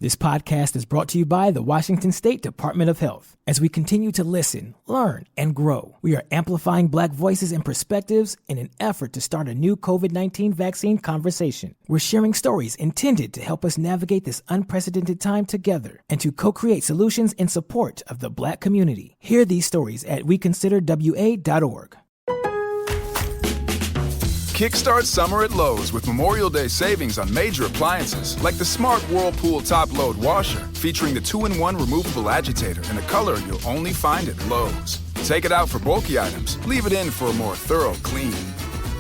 This podcast is brought to you by the Washington State Department of Health. As we continue to listen, learn, and grow, we are amplifying Black voices and perspectives in an effort to start a new COVID-19 vaccine conversation. We're sharing stories intended to help us navigate this unprecedented time together and to co-create solutions in support of the Black community. Hear these stories at weconsiderwa.org. Kickstart summer at Lowe's with Memorial Day savings on major appliances like the Smart Whirlpool Top Load Washer, featuring the 2-in-1 removable agitator in a color you'll only find at Lowe's. Take it out for bulky items, leave it in for a more thorough clean.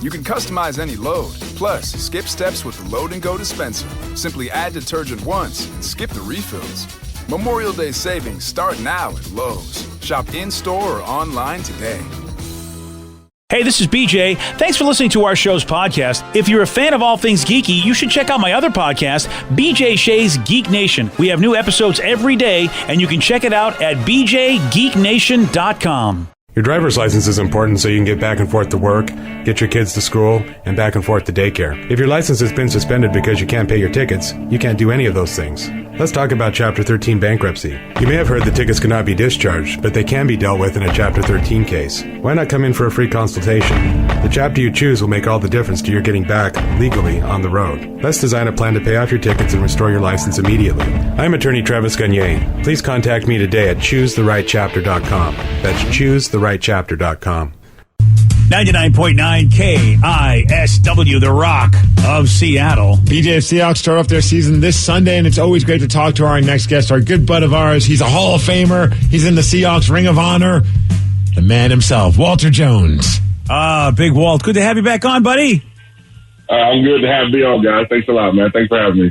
You can customize any load, plus skip steps with the Load and Go dispenser. Simply add detergent once and skip the refills. Memorial Day savings start now at Lowe's. Shop in-store or online today. Hey, this is BJ. Thanks for listening to our show's podcast. If you're a fan of all things geeky, you should check out my other podcast, BJ Shea's Geek Nation. We have new episodes every day, and you can check it out at bjgeeknation.com. Your driver's license is important so you can get back and forth to work, get your kids to school, and back and forth to daycare. If your license has been suspended because you can't pay your tickets, you can't do any of those things. Let's talk about Chapter 13 bankruptcy. You may have heard the tickets cannot be discharged, but they can be dealt with in a Chapter 13 case. Why not come in for a free consultation? The chapter you choose will make all the difference to your getting back legally on the road. Let's design a plan to pay off your tickets and restore your license immediately. I'm attorney Travis Gagne. Please contact me today at choosetherightchapter.com. That's choosetherightchapter.com. 99.9 KISW, the Rock of Seattle. BJ Seahawks start off their season this Sunday, and it's always great to talk to our next guest, our good bud of ours. He's a Hall of Famer. He's in the Seahawks Ring of Honor. The man himself, Walter Jones. Big Walt. Good to have you back on, buddy. I'm good to have me on, guys. Thanks a lot, man. Thanks for having me.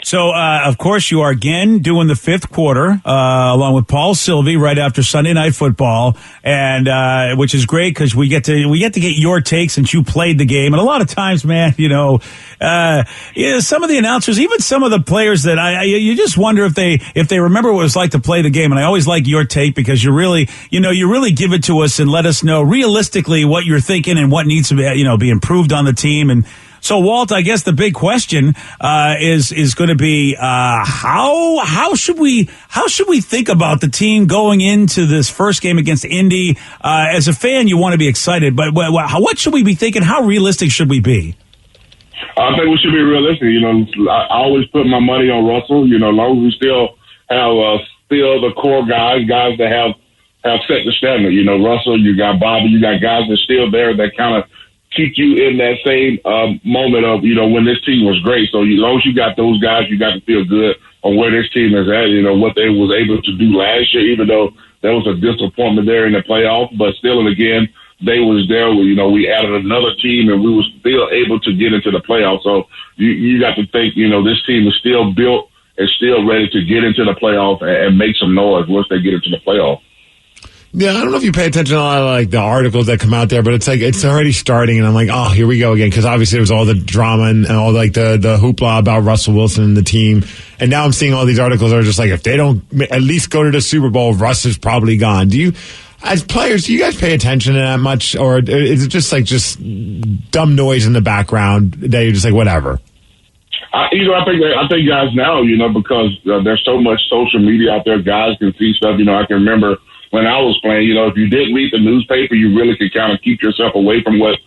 So, of course, you are again doing the fifth quarter, along with Paul Sylvie right after Sunday Night Football, and which is great because we get to get your take since you played the game. And a lot of times, man, some of the announcers, even some of the players that you just wonder if they remember what it was like to play the game. And I always like your take because you really give it to us and let us know realistically what you're thinking and what needs to be improved on the team. And so, Walt, I guess the big question is going to be how should we think about the team going into this first game against Indy? As a fan, you want to be excited, but what should we be thinking? How realistic should we be? I think we should be realistic. I always put my money on Russell. As long as we still have the core guys that have set the standard. Russell, you got Bobby, you got guys that are still there that kind of keep you in that same moment of, when this team was great. So as long as you got those guys, you got to feel good on where this team is at, what they was able to do last year, even though there was a disappointment there in the playoffs. But still, and again, they was there. We added another team, and we was still able to get into the playoffs. So you got to think, this team is still built and still ready to get into the playoffs and make some noise once they get into the playoffs. Yeah, I don't know if you pay attention to a lot of the articles that come out there, but it's already starting, and I'm like, oh, here we go again, because obviously there was all the drama and all the hoopla about Russell Wilson and the team, and now I'm seeing all these articles that are just like, if they don't at least go to the Super Bowl, Russ is probably gone. Do you, as players, do you guys pay attention to that much, or is it just dumb noise in the background that you're just like, whatever? I think guys now, because there's so much social media out there, guys can see stuff. I can remember when I was playing, if you didn't read the newspaper, you really could kind of keep yourself away from what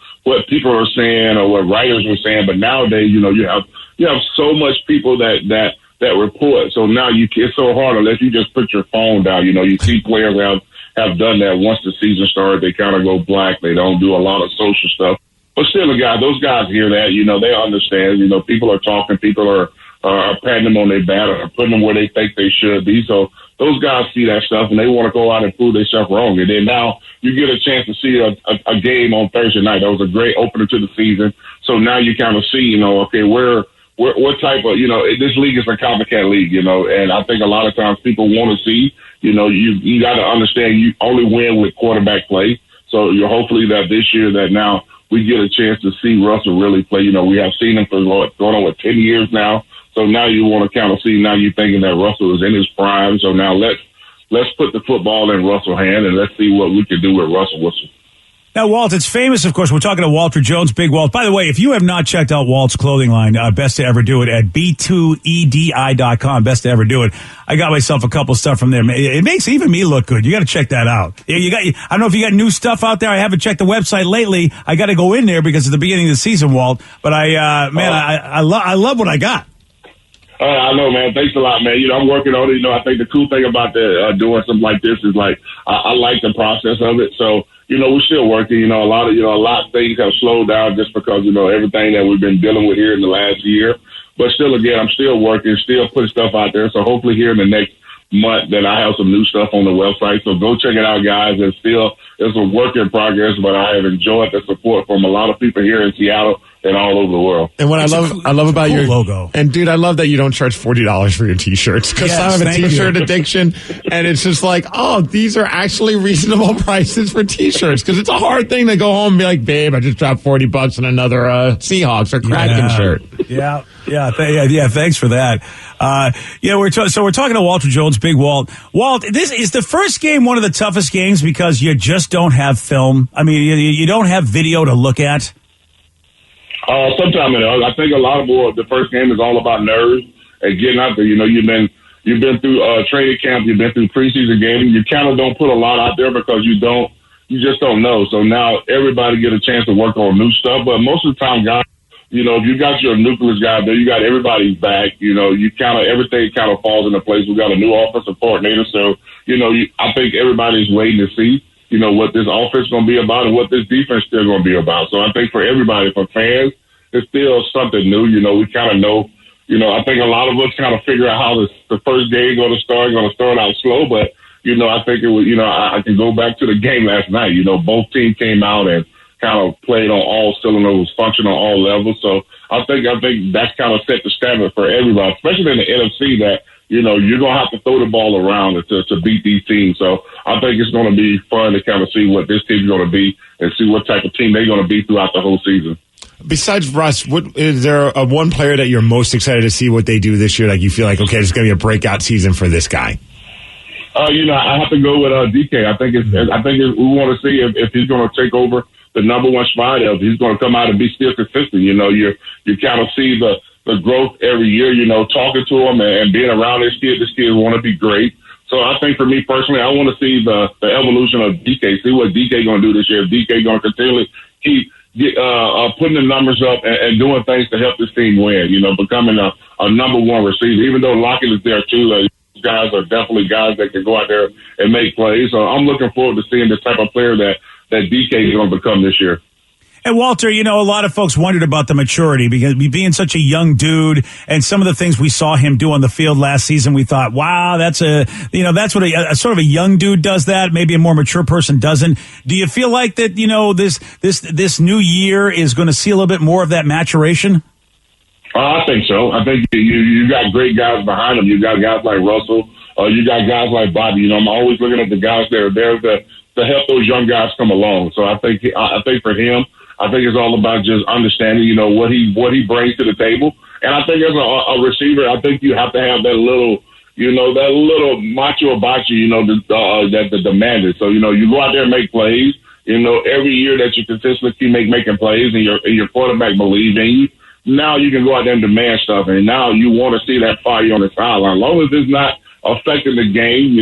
people are saying or what writers were saying. But nowadays, you have so much people that report. So now it's so hard unless you just put your phone down. You see players have done that once the season started. They kind of go black. They don't do a lot of social stuff. But still, those guys hear that. They understand. People are talking. People are patting them on their back or putting them where they think they should be. So those guys see that stuff and they want to go out and prove themselves wrong. And then now you get a chance to see a game on Thursday night. That was a great opener to the season. So now you kind of see, okay, what type of, this league is a copycat league, and I think a lot of times people want to see, you got to understand you only win with quarterback play. So you're hopefully that this year that now we get a chance to see Russell really play. We have seen him for going on 10 years now. So now you want to kind of see, now you're thinking that Russell is in his prime. So now let's put the football in Russell's hand and let's see what we can do with Russell Wilson. Now, Walt, it's famous, of course. We're talking to Walter Jones, Big Walt. By the way, if you have not checked out Walt's clothing line, Best to Ever Do It at B2EDI.com, Best to Ever Do It. I got myself a couple stuff from there. It makes even me look good. You got to check that out. I don't know if you got new stuff out there. I haven't checked the website lately. I got to go in there because it's the beginning of the season, Walt. But I love what I got. I know, man. Thanks a lot, man. I'm working on it. I think the cool thing about doing something like this is I like the process of it. So, we're still working. A lot of things have slowed down just because, everything that we've been dealing with here in the last year. But still, again, I'm still working, still putting stuff out there. So hopefully here in the next month that I have some new stuff on the website. So go check it out, guys. It's a work in progress, but I have enjoyed the support from a lot of people here in Seattle and all over the world. And what I love about your logo. And dude, I love that you don't charge $40 for your t-shirts because I have a t-shirt addiction, and it's just like, oh, these are actually reasonable prices for t-shirts because it's a hard thing to go home and be like, babe, I just dropped $40 on another Seahawks or Kraken shirt. Yeah. Thanks for that. We're talking to Walter Jones, Big Walt. Walt, this is the first game one of the toughest games because you just don't have film. I mean, you don't have video to look at. Sometimes I think a lot of the first game is all about nerves and getting out there. You've been through training camp, you've been through preseason games. You kind of don't put a lot out there because you just don't know. So now everybody get a chance to work on new stuff. But most of the time, guys, if you got your nucleus guy there, you got everybody's back. Everything kind of falls into place. We got a new offensive coordinator, so I think everybody's waiting to see. What this offense is going to be about and what this defense is still going to be about. So I think for everybody, for fans, it's still something new. We kind of know, I think a lot of us kind of figure out how the first game going to start out slow. But, I think it was, I can go back to the game last night. Both teams came out and kind of played on all cylinders, functioned on all levels. So I think that's kind of set the standard for everybody, especially in the NFC that, you're going to have to throw the ball around to beat these teams. So I think it's going to be fun to kind of see what this team's going to be and see what type of team they're going to be throughout the whole season. Besides Russ, what is there one player that you're most excited to see what they do this year? Like you feel like, okay, it's going to be a breakout season for this guy. I have to go with DK. I think we want to see if he's going to take over the number one spot. If he's going to come out and be still consistent. You kind of see the growth every year, talking to him and being around this kid want to be great. So I think for me personally, I want to see the evolution of DK, see what DK going to do this year. If DK going to continually keep putting the numbers up and doing things to help this team win, becoming a number one receiver. Even though Lockett is there too, guys are definitely guys that can go out there and make plays. So I'm looking forward to seeing the type of player that DK is going to become this year. And Walter, a lot of folks wondered about the maturity because being such a young dude and some of the things we saw him do on the field last season, we thought, wow, that's that's what a sort of a young dude does that. Maybe a more mature person doesn't. Do you feel like that, this new year is going to see a little bit more of that maturation? I think so. I think you got great guys behind him. You got guys like Russell. You got guys like Bobby. I'm always looking at the guys that are there to help those young guys come along. So I think for him, I think it's all about just understanding, what he brings to the table. And I think as a receiver, I think you have to have that little macho about you, that the demand is. So, you go out there and make plays. Every year that you consistently keep making plays and your quarterback believes in you, now you can go out there and demand stuff. And now you want to see that fire on the sideline. As long as it's not affecting the game,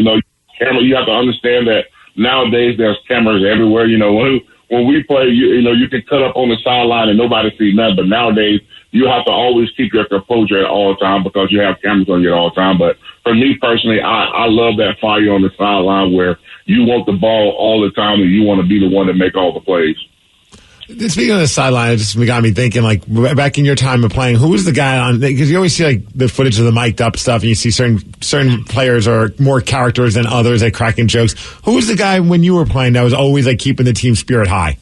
camera, you have to understand that nowadays there's cameras everywhere. When we play, you can cut up on the sideline and nobody sees nothing. But nowadays, you have to always keep your composure at all times because you have cameras on you at all time. But for me personally, I love that fire on the sideline where you want the ball all the time and you want to be the one to make all the plays. Speaking of the sideline, it just got me thinking, like, back in your time of playing, who was the guy on, because you always see, like, the footage of the mic'd up stuff, and you see certain players are more characters than others at cracking jokes. Who was the guy when you were playing that was always, like, keeping the team spirit high?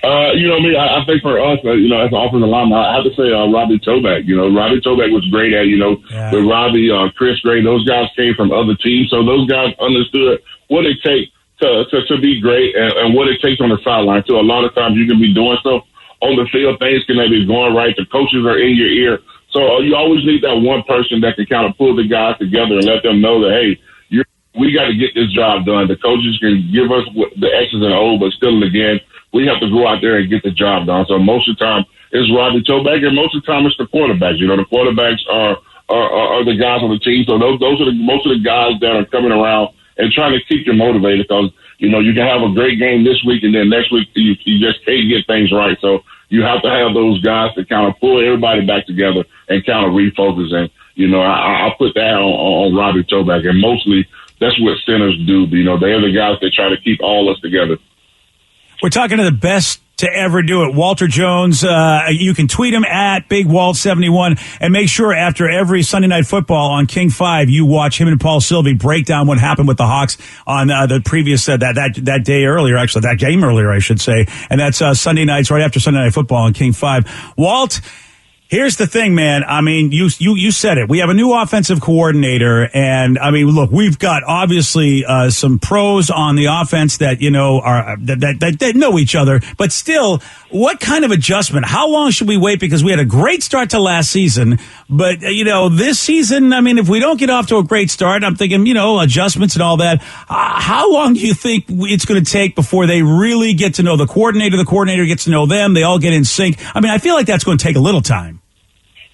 I think for us, as an offensive lineman, I have to say Robbie Toback. Robbie Toback was great at, with Robbie, Chris Gray. Those guys came from other teams, so those guys understood what it takes to be great and what it takes on the sideline. So a lot of times you can be doing stuff on the field, things can be going right, the coaches are in your ear. So you always need that one person that can kind of pull the guys together and let them know that, hey, you're we got to get this job done. The coaches can give us the X's and O's, but still, again, we have to go out there and get the job done. So most of the time, it's Robbie Toback, and most of the time, it's the quarterbacks. You know, the quarterbacks are the guys on the team. So those are most of the guys that are coming around and trying to keep you motivated, because, you know, you can have a great game this week, and then next week you just can't get things right. So you have to have those guys to kind of pull everybody back together and kind of refocus. And, you know, I put that on Robbie Toback, and mostly that's what centers do. You know, they're the guys that try to keep all us together. We're talking to the best to ever do it, Walter Jones. You can tweet him at BigWalt71, and make sure after every Sunday Night Football on King 5, you watch him and Paul Sylvie break down what happened with the Hawks on the previous that day earlier, actually that game earlier, I should say, and that's Sunday nights right after Sunday Night Football on King 5. Walt, here's the thing, man. I mean, you said it. We have a new offensive coordinator, and I mean, look, we've got obviously some pros on the offense that, you know, are that know each other, but still, what kind of adjustment? How long should we wait? Because we had a great start to last season, but you know, this season, I mean, if we don't get off to a great start, I'm thinking, you know, adjustments and all that. How long do you think it's going to take before they really get to know the coordinator gets to know them, they all get in sync? I mean, I feel like that's going to take a little time.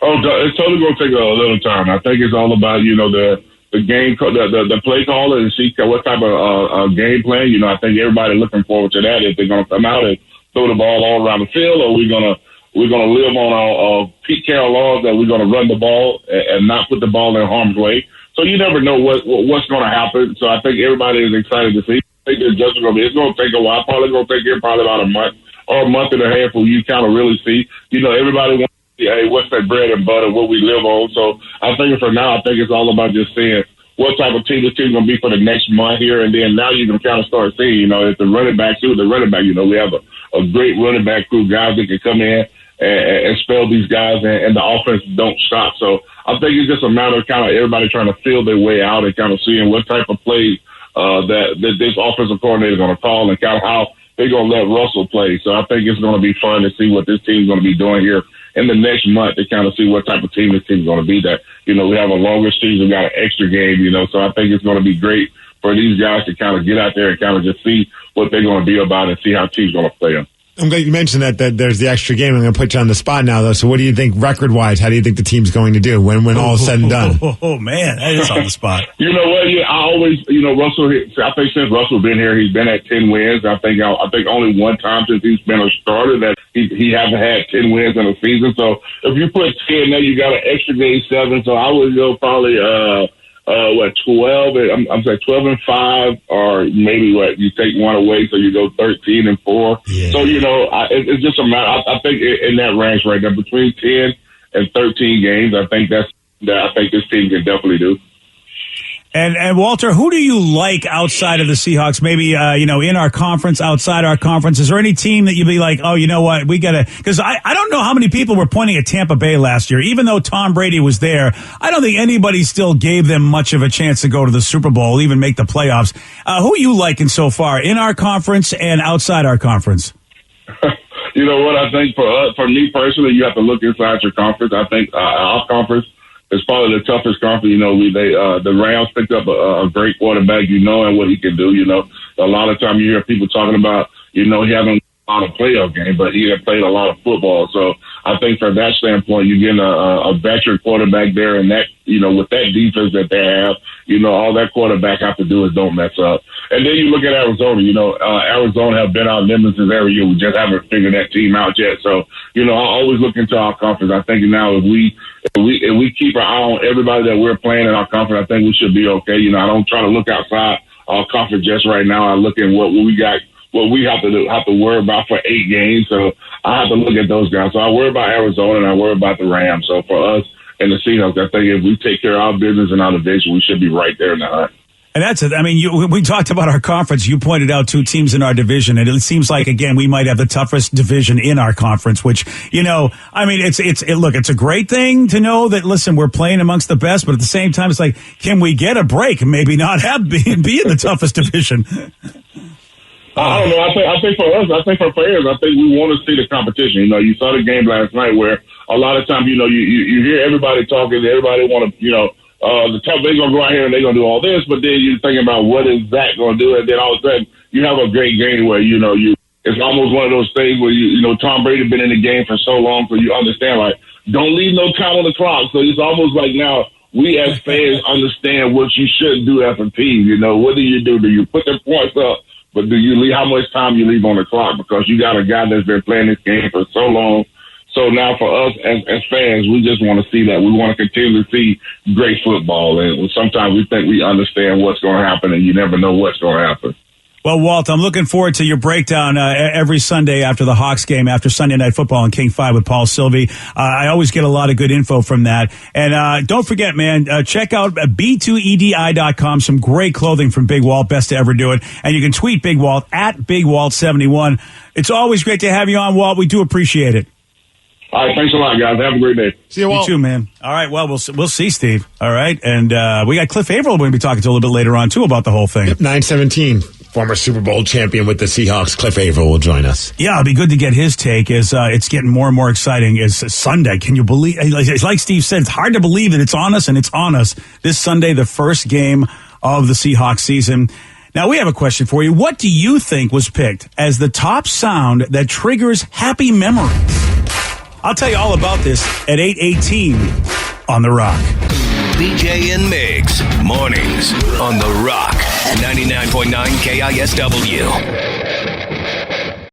Oh, it's totally going to take a little time. I think it's all about, you know, the game, the play caller, and see what type of game plan. You know, I think everybody looking forward to that. If they're going to come out and throw the ball all around the field, or we're gonna live on our Pete Carroll laws that we're going to run the ball and not put the ball in harm's way. So you never know what's going to happen. So I think everybody is excited to see. I think the adjustment going to be. It's going to take a while. Probably going to take here probably about a month or a month and a half for you kind of really see. You know, everybody wants. Hey, what's that bread and butter, what we live on? So I think for now, I think it's all about just seeing what type of team this team's going to be for the next month here. And then now you can kind of start seeing, you know, if the running back, you know, we have a great running back crew, guys that can come in and spell these guys, and the offense don't stop. So I think it's just a matter of kind of everybody trying to feel their way out and kind of seeing what type of plays that this offensive coordinator is going to call, and kind of how they're going to let Russell play. So I think it's going to be fun to see what this team's going to be doing here in the next month, to kind of see what type of team this team's going to be. That, you know, we have a longer season, we got an extra game, you know, so I think it's going to be great for these guys to kind of get out there and kind of just see what they're going to be about and see how teams going to play them. I'm glad you mentioned that there's the extra game. I'm going to put you on the spot now, though. So what do you think record-wise? How do you think the team's going to do when all is said and done? Oh, man, that is on the spot. You know what? Yeah, I always, you know, Russell, I think since Russell been here, he's been at 10 wins. I think only one time since he's been a starter that he hasn't had 10 wins in a season. So if you put 10 there, you got an extra game 7. So I would go probably 12? I'm saying 12-5, or maybe you take one away, so you go 13-4. Yeah. So you know, it's just a matter. I think in that range right there, between 10 and 13 games, I think I think this team can definitely do. And Walter, who do you like outside of the Seahawks? Maybe, you know, in our conference, outside our conference, is there any team that you'd be like, oh, you know what, we got to, because I don't know how many people were pointing at Tampa Bay last year. Even though Tom Brady was there, I don't think anybody still gave them much of a chance to go to the Super Bowl, even make the playoffs. Who are you liking so far in our conference and outside our conference? You know what, I think for me personally, you have to look inside your conference. I think our conference, it's probably the toughest conference. You know, the Rams picked up a great quarterback, you know, and what he can do. You know, a lot of time you hear people talking about, you know, he hasn't won a playoff game, but he had played a lot of football. So I think from that standpoint, you're getting a veteran quarterback there, and that, you know, with that defense that they have, you know, all that quarterback have to do is don't mess up. And then you look at Arizona. You know, Arizona have been out nemesis every year. We just haven't figured that team out yet. So, you know, I always look into our conference. I think now if we keep our eye on everybody that we're playing in our conference, I think we should be okay. You know, I don't try to look outside our conference just right now. I look at what we got, what we have to worry about for 8 games. So I have to look at those guys. So I worry about Arizona and I worry about the Rams. So for us and the Seahawks, I think if we take care of our business and our division, we should be right there in the hunt. And that's it. I mean, we talked about our conference. You pointed out 2 teams in our division, and it seems like, again, we might have the toughest division in our conference, which, you know, I mean, look, it's a great thing to know that, listen, we're playing amongst the best, but at the same time, it's like, can we get a break and maybe not be in the toughest division? I don't know. I think for us, I think for players, I think we want to see the competition. You know, you saw the game last night where a lot of times, you know, you hear everybody talking, everybody want to, you know, they're going to go out here and they're going to do all this, but then you're thinking about what is that going to do, and then all of a sudden you have a great game where, it's almost one of those things where, Tom Brady been in the game for so long, so you understand, like, don't leave no time on the clock. So it's almost like now we as fans understand what you should do as a team. What do you do? Do you put the points up, but do you leave how much time you leave on the clock? Because you got a guy that's been playing this game for so long. So now for us as fans, we just want to see that. We want to continue to see great football. And sometimes we think we understand what's going to happen, and you never know what's going to happen. Well, Walt, I'm looking forward to your breakdown every Sunday after the Hawks game, after Sunday Night Football on King 5 with Paul Sylvie. I always get a lot of good info from that. And don't forget, man, check out B2EDI.com. Some great clothing from Big Walt. Best to ever do it. And you can tweet Big Walt at BigWalt71. It's always great to have you on, Walt. We do appreciate it. All right, thanks a lot, guys. Have a great day. See you, Walt. You too, man. All right, well, we'll see, Steve. All right, and we got Cliff Averill we're going to be talking to a little bit later on, too, about the whole thing. 917, former Super Bowl champion with the Seahawks, Cliff Averill will join us. Yeah, it'll be good to get his take as it's getting more and more exciting. It's Sunday. Can you believe, it's like Steve said, it's hard to believe that it's on us, and it's on us. This Sunday, the first game of the Seahawks season. Now, we have a question for you. What do you think was picked as the top sound that triggers happy memories? I'll tell you all about this at 8:18 on The Rock. BJ and Migs, mornings on The Rock, 99.9 KISW.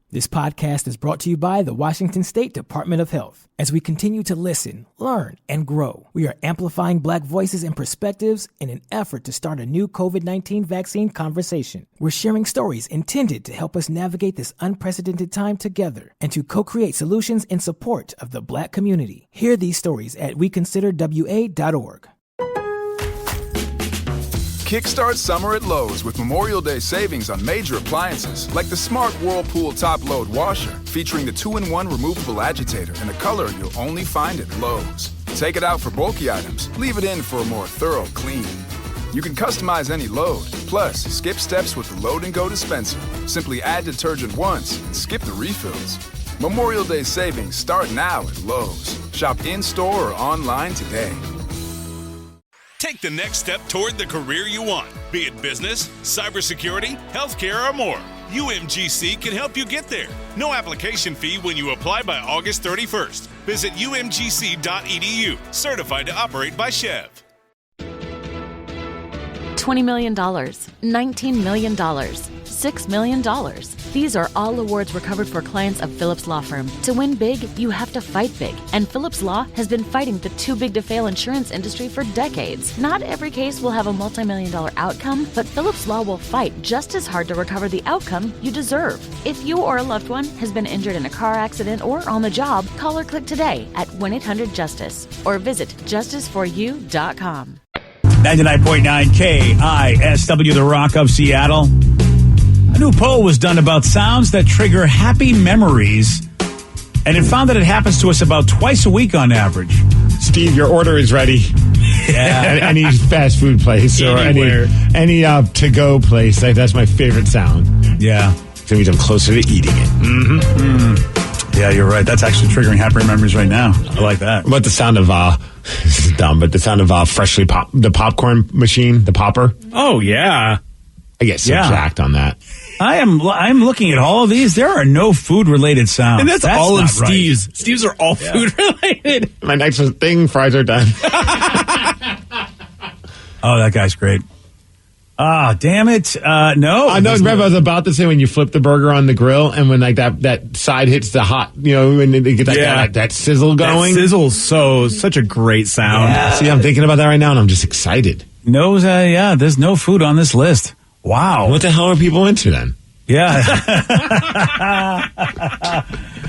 This podcast is brought to you by the Washington State Department of Health. As we continue to listen, learn, and grow, we are amplifying Black voices and perspectives in an effort to start a new COVID-19 vaccine conversation. We're sharing stories intended to help us navigate this unprecedented time together and to co-create solutions in support of the Black community. Hear these stories at weconsiderwa.org. Kickstart summer at Lowe's with Memorial Day savings on major appliances like the smart Whirlpool top-load washer featuring the 2-in-1 removable agitator in a color you'll only find at Lowe's. Take it out for bulky items, leave it in for a more thorough clean. You can customize any load, plus skip steps with the Load and Go dispenser. Simply add detergent once and skip the refills. Memorial Day savings start now at Lowe's. Shop in-store or online today. Take the next step toward the career you want, be it business, cybersecurity, healthcare, or more. UMGC can help you get there. No application fee when you apply by August 31st. Visit umgc.edu, certified to operate by Chev. $20 million, $19 million, $6 million. These are all awards recovered for clients of Phillips Law Firm. To win big, you have to fight big. And Phillips Law has been fighting the too-big-to-fail insurance industry for decades. Not every case will have a multi-million-dollar outcome, but Phillips Law will fight just as hard to recover the outcome you deserve. If you or a loved one has been injured in a car accident or on the job, call or click today at 1-800-JUSTICE or visit justiceforyou.com. 99.9 KISW, The Rock of Seattle. A new poll was done about sounds that trigger happy memories, and it found that it happens to us about twice a week on average. Steve, your order is ready. Yeah. Any fast food place or any to-go place. That's my favorite sound. Yeah. It means I'm closer to eating it. Mm-hmm. Mm. Yeah, you're right. That's actually triggering happy memories right now. I like that. What about the sound of, this is dumb, but the sound of the popcorn machine, the popper? Oh, yeah. I get so jacked on that. I'm looking at all of these. There are no food-related sounds. And that's all of Steve's. Right. Steve's are all food-related. My next thing, fries are done. Oh, that guy's great. Ah, damn it. No. I know, remember I was about to say when you flip the burger on the grill and when like that side hits the hot, when they get that sizzle going. That sizzle's such a great sound. Yeah. See, I'm thinking about that right now and I'm just excited. No, there's no food on this list. Wow. What the hell are people into then? Yeah.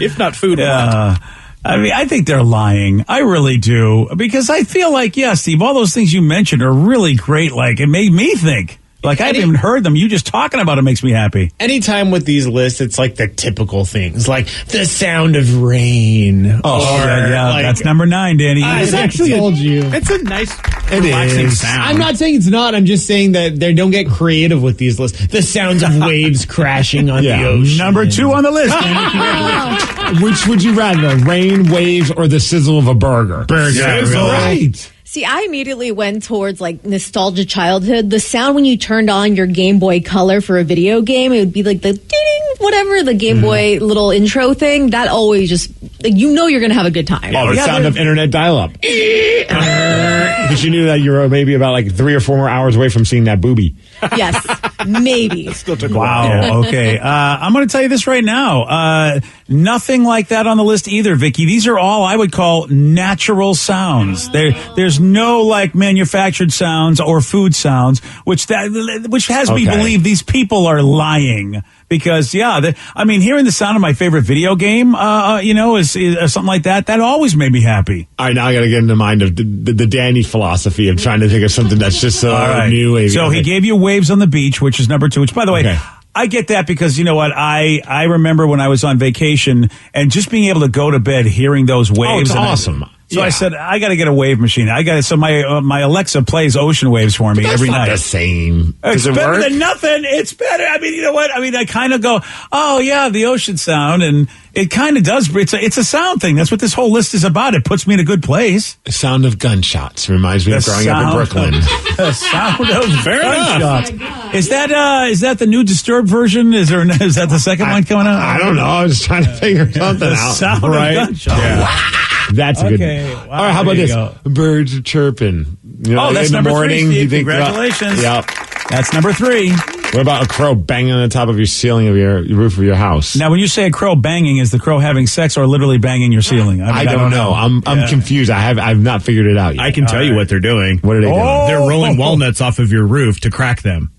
If not food. Yeah. I mean, I think they're lying. I really do. Because I feel like, Steve, all those things you mentioned are really great. Like, it made me think. Like, I haven't even heard them. You just talking about it makes me happy. Anytime with these lists, it's like the typical things, like the sound of rain. Oh, yeah. That's number 9, Danny. It's actually told you. It's a nice, relaxing sound. I'm not saying it's not. I'm just saying that they don't get creative with these lists. The sounds of waves crashing on the ocean. Number 2 on the list, Danny. Which would you rather, rain, waves, or the sizzle of a burger? Burger. Yeah, right. See, I immediately went towards like nostalgia childhood. The sound when you turned on your Game Boy Color for a video game, it would be like the ding, whatever, the Game Boy little intro thing. That always just, like, you know you're going to have a good time. Oh, the sound of internet dial-up. Because you knew that you were maybe about like 3 or 4 more hours away from seeing that booby. Yes, maybe. Still took a Wow. while. Okay. I'm going to tell you this right now. Nothing like that on the list either, Vicky. These are all I would call natural sounds. There's no like manufactured sounds or food sounds, which has me believe these people are lying. Because hearing the sound of my favorite video game, is something like that. That always made me happy. All right, now I got to get in the mind of the Danny philosophy of trying to think of something that's just so new. So he gave you Waves on the Beach, which is number 2. Which, by the way. I get that because, you know what, I remember when I was on vacation and just being able to go to bed hearing those waves. Oh, it's awesome. I said, I got to get a wave machine. So my Alexa plays ocean waves for me every night. That's not the same. It's better than nothing. It's better. I mean, you know what? I mean, I kind of go, oh, yeah, the ocean sound. And it kind of does. It's a sound thing. That's what this whole list is about. It puts me in a good place. The sound of gunshots reminds me of growing up in Brooklyn. The sound of gunshots. Is that the new Disturbed version? Is that the second one coming out? I don't know. I was trying to figure something out. Sound of gunshots. Yeah. That's a good one. Wow, all right, how about this? Birds are chirping. That's in the number morning, 3, Steve. you think Congratulations. Yep. That's number 3. What about a crow banging on the top of your ceiling of your roof of your house? Now, when you say a crow banging, is the crow having sex or literally banging your ceiling? I don't know. I'm confused. I've not figured it out yet. I can tell you what they're doing. What are they doing? They're rolling walnuts off of your roof to crack them.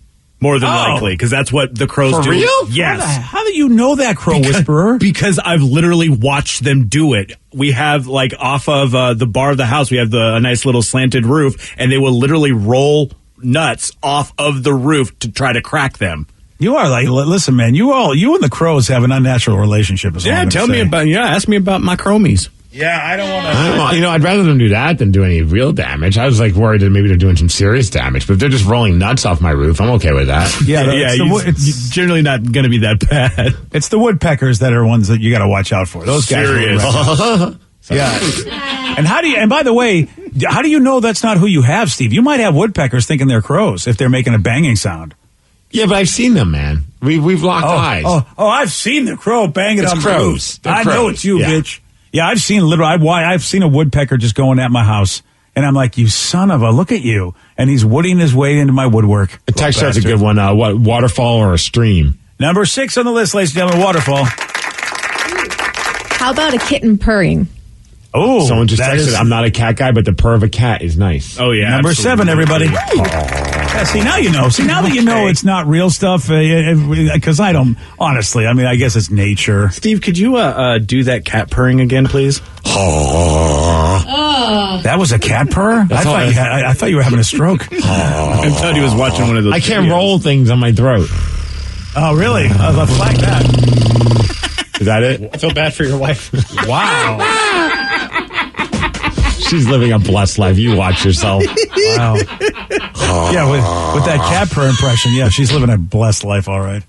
More than likely, because that's what the crows do. For real? Yes. How do you know that, Crow Whisperer? Because I've literally watched them do it. We have, like, off of the bar of the house, we have a nice little slanted roof, and they will literally roll nuts off of the roof to try to crack them. You are like, listen, man, you and the crows have an unnatural relationship. Ask me about my chromies. Yeah, I don't want to. I'd rather them do that than do any real damage. I was like worried that maybe they're doing some serious damage, but if they're just rolling nuts off my roof, I'm okay with that. It's generally not going to be that bad. It's the woodpeckers that are ones that you got to watch out for. Those guys are yeah. And by the way, how do you know that's not who you have, Steve? You might have woodpeckers thinking they're crows if they're making a banging sound. Yeah, but I've seen them, man. We've locked eyes. I've seen the crow banging on crows. I know it's you, bitch. Yeah, I've seen I've seen a woodpecker just going at my house, and I'm like, you son of a, look at you. And he's wooding his way into my woodwork. The text starts a good one. Waterfall or a stream? Number 6 on the list, ladies and gentlemen, waterfall. How about a kitten purring? Oh, someone just texted, I'm not a cat guy, but the purr of a cat is nice. Oh, yeah. Number 7, everybody. Yeah, see, now you know. See, now that you know it's not real stuff, because I don't, honestly, I mean, I guess it's nature. Steve, could you do that cat purring again, please? That was a cat purr? I thought you were having a stroke. I thought he was watching one of those I can't videos. roll things on my throat. Oh, really? I'll flag that. Is that it? I feel bad for your wife. Wow. She's living a blessed life. You watch yourself. Wow. Yeah, with that cat purr impression, yeah, she's living a blessed life, all right.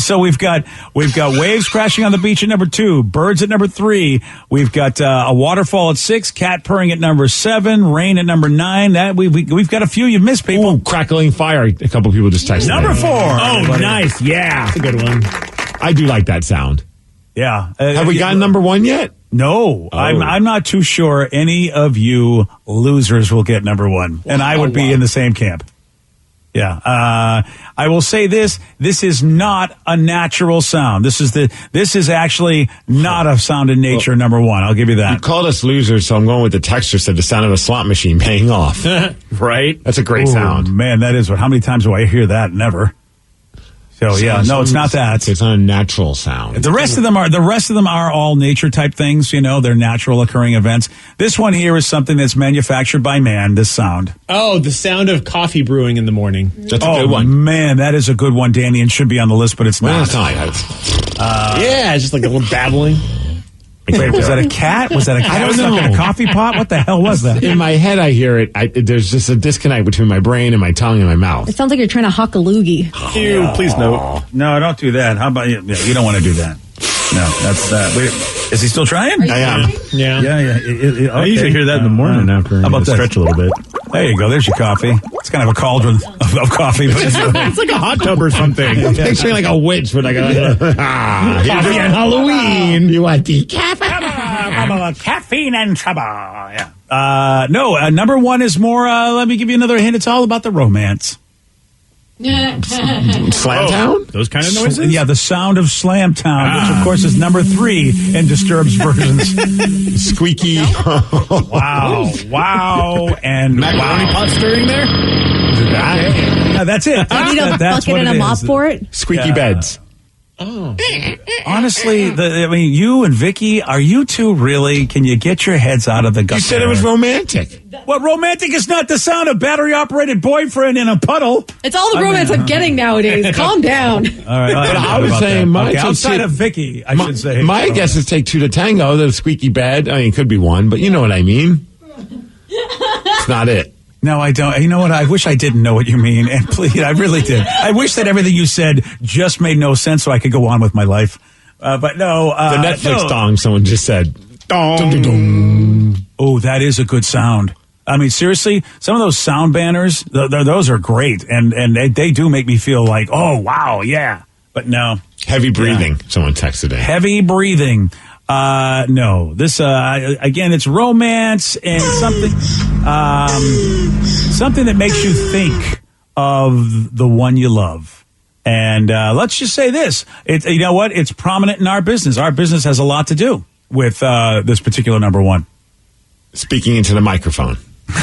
So we've got waves crashing on the beach at number 2, birds at number 3. We've got a waterfall at 6, cat purring at number 7, rain at number 9. That we've got a few you've missed, people. Ooh, crackling fire. A couple people just texted. Number 4. Oh, nice. Yeah, that's a good one. I do like that sound. Yeah. Have we gotten number 1 yet? No, I'm not too sure any of you losers will get number 1, and I would be in the same camp. Yeah, I will say this is not a natural sound. This is actually not a sound in nature, number 1. I'll give you that. You called us losers, so I'm going with the texture said the sound of a slot machine paying off. Right? That's a great sound. Man, that is how many times do I hear that? Never. So yeah, no, it's not that. It's not a natural sound. The rest of them are all nature type things, they're natural occurring events. This one here is something that's manufactured by man, this sound. Oh, the sound of coffee brewing in the morning. That's a good one. Man, that is a good one, Danny, and should be on the list, but it's not. Yeah, it's just like a little babbling. Wait, was that a cat? Was that a cat? I don't know. Stuck in a coffee pot? What the hell was that? In my head, I hear it. There's just a disconnect between my brain and my tongue and my mouth. It sounds like you're trying to huck a loogie. Ew, please no. No, don't do that. How about you? Yeah, you don't want to do that. No, that's is he still trying? I am. Yeah. Okay. I usually hear that in the morning after how about I that? stretch a little bit. There you go. There's your coffee. It's kind of a cauldron of coffee. But It's like a hot tub or something. I'm picturing like a witch with like a Coffee on Halloween. You want decaf? Caffeine and trouble. Yeah. No, number one is more. Let me give you another hint. It's all about the romance. Slamtown? Those kind of noises? Yeah, the sound of Slamtown, which of course is number 3 in Disturbed's versions. Squeaky. Wow, and Macaroni pot stirring there? that's it. I need a That's bucket what and a it mop is. for it. Squeaky beds. Honestly, you and Vicky, are you two really? Can you get your heads out of the gutter? You said it was romantic. Well, romantic is not the sound of battery-operated boyfriend in a puddle. It's all the romance I'm getting nowadays. Calm down. All right, But I was saying my outside of Vicky, I should say. My guess is take 2 to tango. The squeaky bed. I mean, it could be 1, but you know what I mean. It's not it. No, I don't. You know what? I wish I didn't know what you mean. And please, I really did. I wish that everything you said just made no sense so I could go on with my life. But no. The Netflix dong, someone just said. Dong. Oh, that is a good sound. I mean, seriously, some of those sound banners, those are great. And they do make me feel like, oh, wow, yeah. But no. Heavy breathing, someone texted in. Heavy breathing. No, this, again, it's romance and something that makes you think of the one you love. And, let's just say this, you know what? It's prominent in our business. Our business has a lot to do with, this particular number one. Speaking into the microphone. You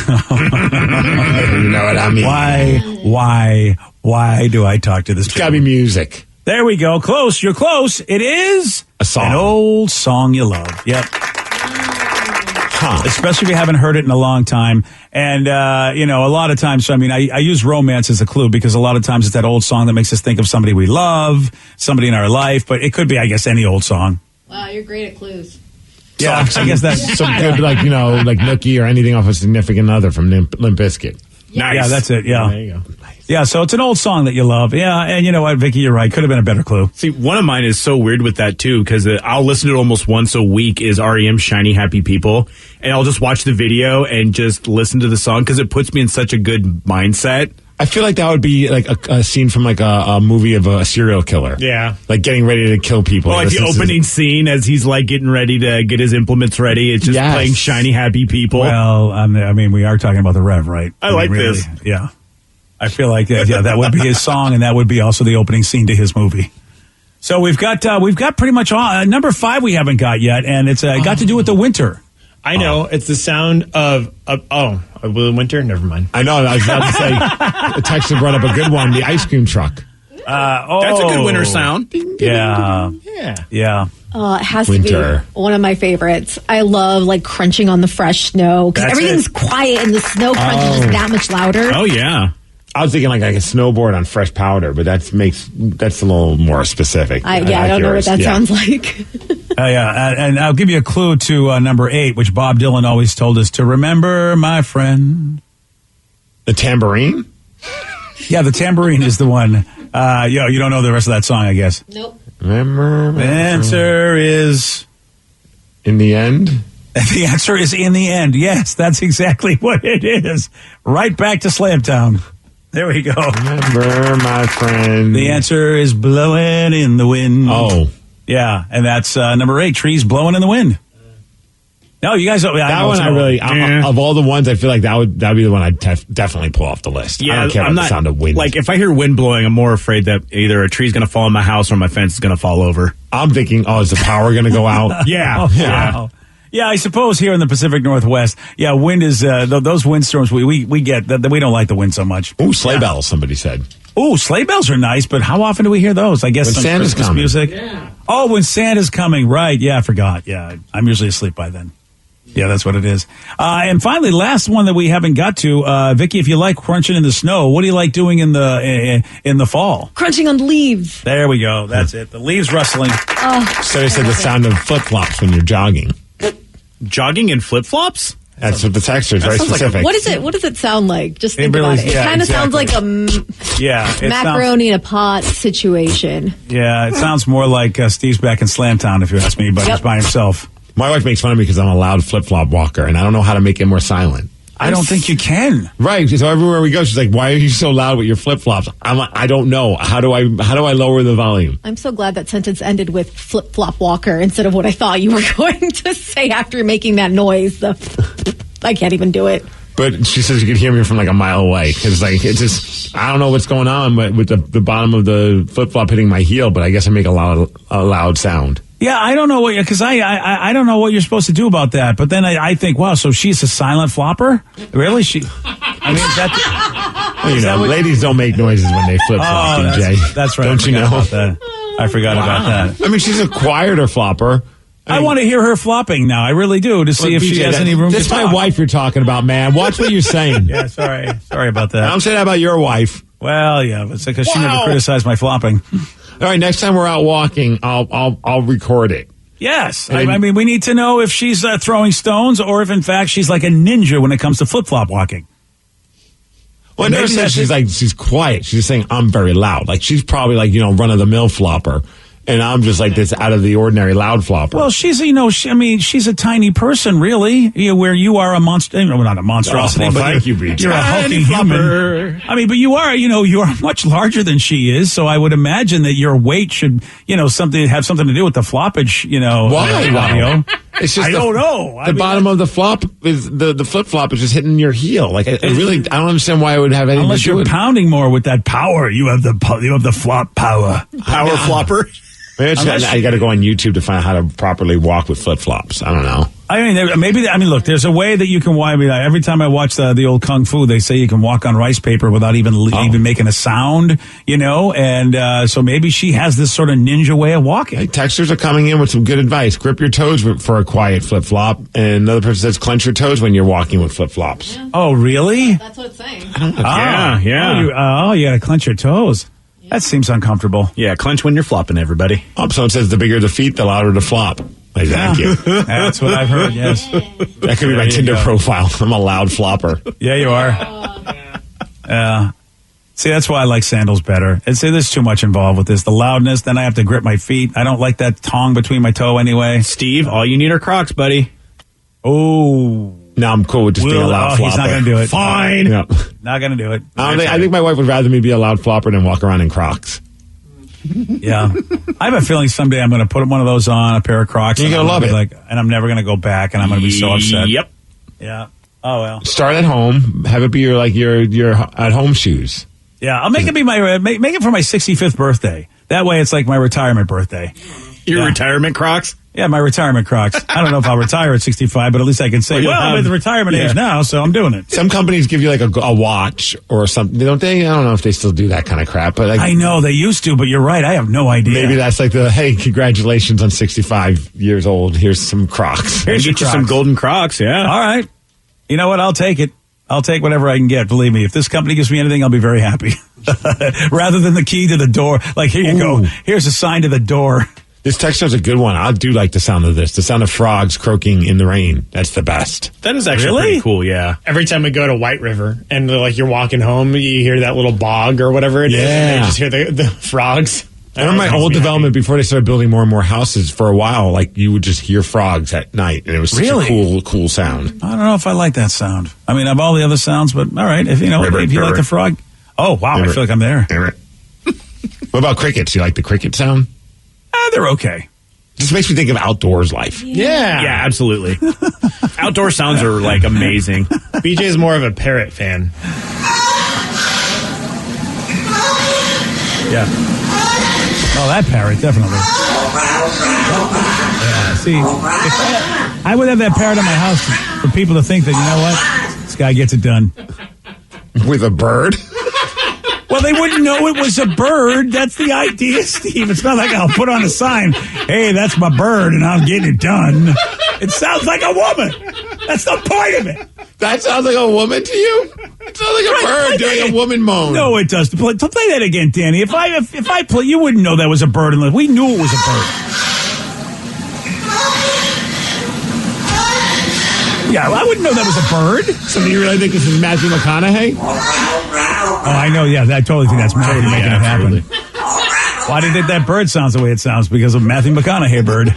know what I mean? Why do I talk to this? It's gotta be music. There we go. Close. You're close. It is a song. An old song you love. Yep. Especially if you haven't heard it in a long time. And, a lot of times, I mean, I use romance as a clue because a lot of times it's that old song that makes us think of somebody we love, somebody in our life, but it could be, I guess, any old song. Wow, you're great at clues. Yeah, I guess that's some good, like Nookie or anything off a Significant Other from Limp Bizkit. Nice. Yeah, that's it. Yeah. There you go. Yeah, so it's an old song that you love. Yeah, and you know what, Vicky, you're right. Could have been a better clue. See, one of mine is so weird with that, too, because I'll listen to it almost once a week is REM's Shiny Happy People, and I'll just watch the video and just listen to the song because it puts me in such a good mindset. I feel like that would be like a scene from like a movie of a serial killer. Yeah. Like getting ready to kill people. Well, like the opening scene as he's like getting ready to get his implements ready. It's just playing Shiny Happy People. Well, I mean, we are talking about the Rev, right? I like this. Yeah. I feel like that would be his song, and that would be also the opening scene to his movie. So we've got pretty much all. Number 5 we haven't got yet, and it's got to do with the winter. I know. It's the sound of winter? Never mind. I know. I was about to say, a texter brought up a good one, the ice cream truck. That's a good winter sound. Yeah. It has Winter. to be one of my favorites. I love like crunching on the fresh snow because everything's quiet and the snow crunching is that much louder. Oh, yeah. I was thinking like a snowboard on fresh powder, but that's a little more specific. I don't know what that sounds like. And I'll give you a clue to number 8, which Bob Dylan always told us to remember, my friend. The tambourine? Yeah, the tambourine is the one. You don't know the rest of that song, I guess. Nope. Remember, the answer is in the end. The answer is in the end. Yes, that's exactly what it is. Right back to Slamtown. There we go. Remember, my friend. The answer is blowing in the wind. Oh. Yeah, and that's number 8, trees blowing in the wind. No, you guys. Of all the ones, I feel like that'd be the one I'd definitely pull off the list. Yeah, I don't care about the sound of wind. Like if I hear wind blowing, I'm more afraid that either a tree's going to fall on my house or my fence is going to fall over. I'm thinking, is the power going to go out? Yeah. Wow. Yeah, I suppose here in the Pacific Northwest, wind is those windstorms we get that we don't like the wind so much. Ooh, sleigh bells, somebody said. Ooh, sleigh bells are nice, but how often do we hear those? I guess when some Santa's Christmas coming. music. Yeah. Oh, when Santa's coming, right? Yeah, I forgot. Yeah, I'm usually asleep by then. Yeah, that's what it is. And finally, last one that we haven't got to, Vicky, if you like crunching in the snow, what do you like doing in the fall? Crunching on leaves. There we go. That's it. The leaves rustling. Oh, so they said the sound of flip flops when you're jogging. Jogging in flip flops? That's what the texture is, very specific. What does it sound like? Just think really- about it. It yeah, kind of sounds like a macaroni in a pot situation. Yeah, it sounds more like Steve's back in Slamtown, if you ask me, but he's by himself. My wife makes fun of me because I'm a loud flip-flop walker, and I don't know how to make it more silent. I don't think you can. Right. So everywhere we go, she's like, "Why are you so loud with your flip-flops?" I'm like, I don't know. How do I lower the volume? I'm so glad that sentence ended with flip-flop walker instead of what I thought you were going to say after making that noise. I can't even do it. But she says you could hear me from like a mile away. It's like, it's just, I don't know what's going on with the bottom of the flip-flop hitting my heel, but I guess I make a loud sound. Yeah, I don't know because I don't know what you're supposed to do about that. But then I think, wow, so she's a silent flopper? Really? I mean, well, ladies don't make noises when they flip flop, DJ. That's right. Don't you know? I forgot about that. I mean, she's a quieter flopper. I want to hear her flopping now. I really do, to see if she has any room to talk. That's my wife you're talking about, man. Watch what you're saying. Yeah, sorry about that. I don't say that about your wife. Well, yeah, it's because she never criticized my flopping. All right, next time we're out walking, I'll record it. Yes, I mean, we need to know if she's throwing stones or if, in fact, she's like a ninja when it comes to flip-flop walking. Well, I never said she's quiet. She's just saying I'm very loud. Like, she's probably like, run-of-the-mill flopper. And I'm just like this out of the ordinary loud flopper. Well, she's a tiny person, really, where you are a monster. Well, not a monstrosity, but thank you, BJ. You're a hulking human. I mean, but you are, you are much larger than she is. So I would imagine that your weight should, have something to do with the floppage, Why? audio. It's just I don't know. The bottom of the flop is the flip flop is just hitting your heel. Like I don't understand why it would have anything unless to do you're with pounding more with that power. You have the flop power. Power flopper. Maybe I got to go on YouTube to find out how to properly walk with flip flops. I don't know. Look, there's a way that you can walk. Every time I watch the old Kung Fu, they say you can walk on rice paper without even making a sound, and so maybe she has this sort of ninja way of walking. Hey, texters are coming in with some good advice. Grip your toes for a quiet flip flop. And another person says clench your toes when you're walking with flip flops. Yeah. Oh, really? That's what it's saying. Yeah. You got to clench your toes. That seems uncomfortable. Yeah, clench when you're flopping, everybody. Someone says the bigger the feet, the louder the flop. Thank you. That's what I've heard, yes. That could be my Tinder profile. I'm a loud flopper. Yeah, you are. Yeah. See, that's why I like sandals better. There's too much involved with this. The loudness, then I have to grip my feet. I don't like that tongue between my toe anyway. Steve, all you need are Crocs, buddy. Oh. No, I'm cool with just being a loud flopper. He's not going to do it. Fine. Yeah. Not going to do it. I think my wife would rather me be a loud flopper than walk around in Crocs. Yeah. I have a feeling someday I'm going to put one of those on, a pair of Crocs. You're going to love it. And I'm never going to go back, and I'm going to be so upset. Yep. Yeah. Oh, well. Start at home. Have it be your at-home shoes. Yeah, I'll make it be make it for my 65th birthday. That way it's like my retirement birthday. Your retirement Crocs? Yeah, my retirement Crocs. I don't know if I'll retire at 65, but at least I can say, I'm at the retirement age now, so I'm doing it. Some companies give you like a watch or something, don't they? I don't know if they still do that kind of crap. But I know they used to, but you're right. I have no idea. Maybe that's like hey, congratulations on 65 years old. Here's some Crocs. Get you some golden Crocs, yeah. All right. You know what? I'll take it. I'll take whatever I can get. Believe me, if this company gives me anything, I'll be very happy. Rather than the key to the door. Like, here you go. Here's a sign to the door. This texture's a good one. I do like the sound of this. The sound of frogs croaking in the rain. That's the best. That is actually pretty cool, yeah. Every time we go to White River and you're walking home, you hear that little bog or whatever it is. And you just hear the frogs. I remember my old development before they started building more and more houses. For a while, like you would just hear frogs at night, and it was such a cool sound. I don't know if I like that sound. I mean, of all the other sounds, but all right. If you like the frog, oh wow, I feel like I'm there. What about crickets? You like the cricket sound? They're okay. Just makes me think of outdoors life. Yeah, absolutely. Outdoor sounds are like amazing. BJ is more of a parrot fan. Yeah. Oh, that parrot, definitely. Yeah, see, if I would have that parrot in my house for people to think that, you know what, this guy gets it done. With a bird? Well, they wouldn't know it was a bird. That's the idea, Steve. It's not like I'll put on a sign, hey, that's my bird, and I'm getting it done. It sounds like a woman. That's the point of it. That sounds like a woman to you? It sounds like a bird doing a woman moan. No, it does. Play that again, Danny. If I play, you wouldn't know that was a bird unless we knew it was a bird. Yeah, well, I wouldn't know that was a bird. So do you really think this is Matthew McConaughey? Oh, I know. Yeah, I totally think that's Matthew making it happen. Why did that bird sound the way it sounds? Because of Matthew McConaughey bird.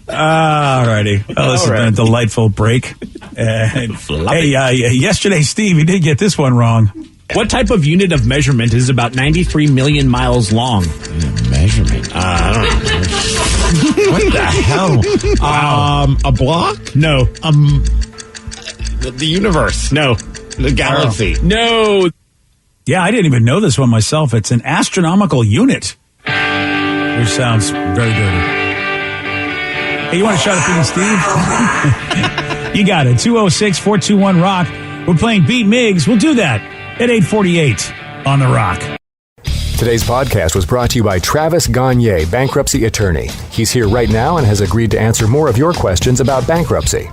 All righty. Well, this has been a delightful break. Yesterday, Steve, you did get this one wrong. What type of unit of measurement is about 93 million miles long? Measurement? I don't know. What the hell? A block? No. The universe? No. The galaxy? No. Yeah, I didn't even know this one myself. It's an astronomical unit. Which sounds very dirty. Hey, you want a shot at beating Steve? You got it. 206-421-ROCK. We're playing Beat Miggs. We'll do that at 8:48 on The Rock. Today's podcast was brought to you by Travis Gagne, bankruptcy attorney. He's here right now and has agreed to answer more of your questions about bankruptcy.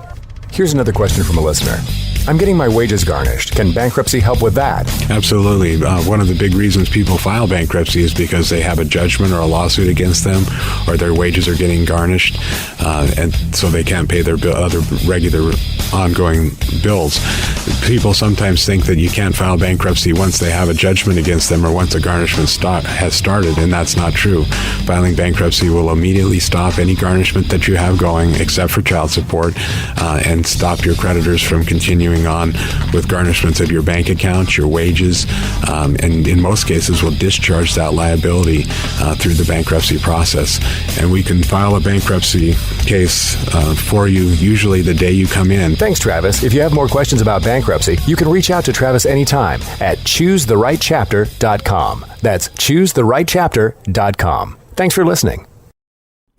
Here's another question from a listener. I'm getting my wages garnished. Can bankruptcy help with that? Absolutely. One of the big reasons people file bankruptcy is because they have a judgment or a lawsuit against them, or their wages are getting garnished, and so they can't pay their other regular ongoing bills. People sometimes think that you can't file bankruptcy once they have a judgment against them or once a garnishment has started, and that's not true. Filing bankruptcy will immediately stop any garnishment that you have going, except for child support, and stop your creditors from continuing on with garnishments of your bank account, your wages, and in most cases will discharge that liability through the bankruptcy process. And we can file a bankruptcy case for you usually the day you come in. Thanks, Travis. If you have more questions about bankruptcy, you can reach out to Travis anytime at choosetherightchapter.com. That's choosetherightchapter.com. Thanks for listening.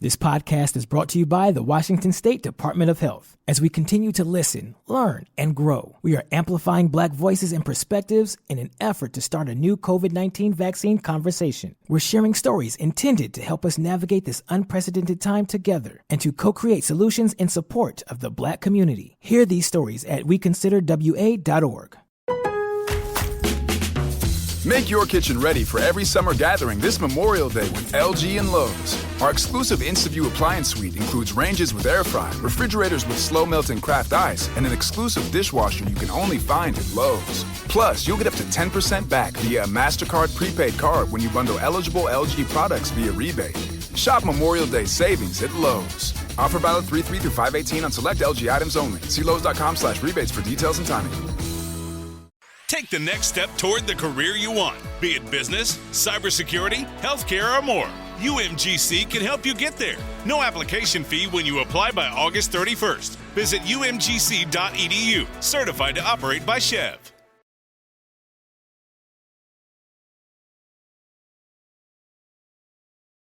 This podcast is brought to you by the Washington State Department of Health. As we continue to listen, learn, and grow, we are amplifying Black voices and perspectives in an effort to start a new COVID-19 vaccine conversation. We're sharing stories intended to help us navigate this unprecedented time together and to co-create solutions in support of the Black community. Hear these stories at weconsiderwa.org. Make your kitchen ready for every summer gathering this Memorial Day with LG and Lowe's. Our exclusive InstaView appliance suite includes ranges with air fry, refrigerators with slow melting craft ice, and an exclusive dishwasher you can only find at Lowe's. Plus, you'll get up to 10% back via a MasterCard prepaid card when you bundle eligible LG products via rebate. Shop Memorial Day savings at Lowe's. Offer valid 3/3 through 5/18 on select LG items only. See Lowe's.com/rebates for details and timing. Take the next step toward the career you want, be it business, cybersecurity, healthcare, or more. UMGC can help you get there. No application fee when you apply by August 31st. Visit umgc.edu, certified to operate by Chev.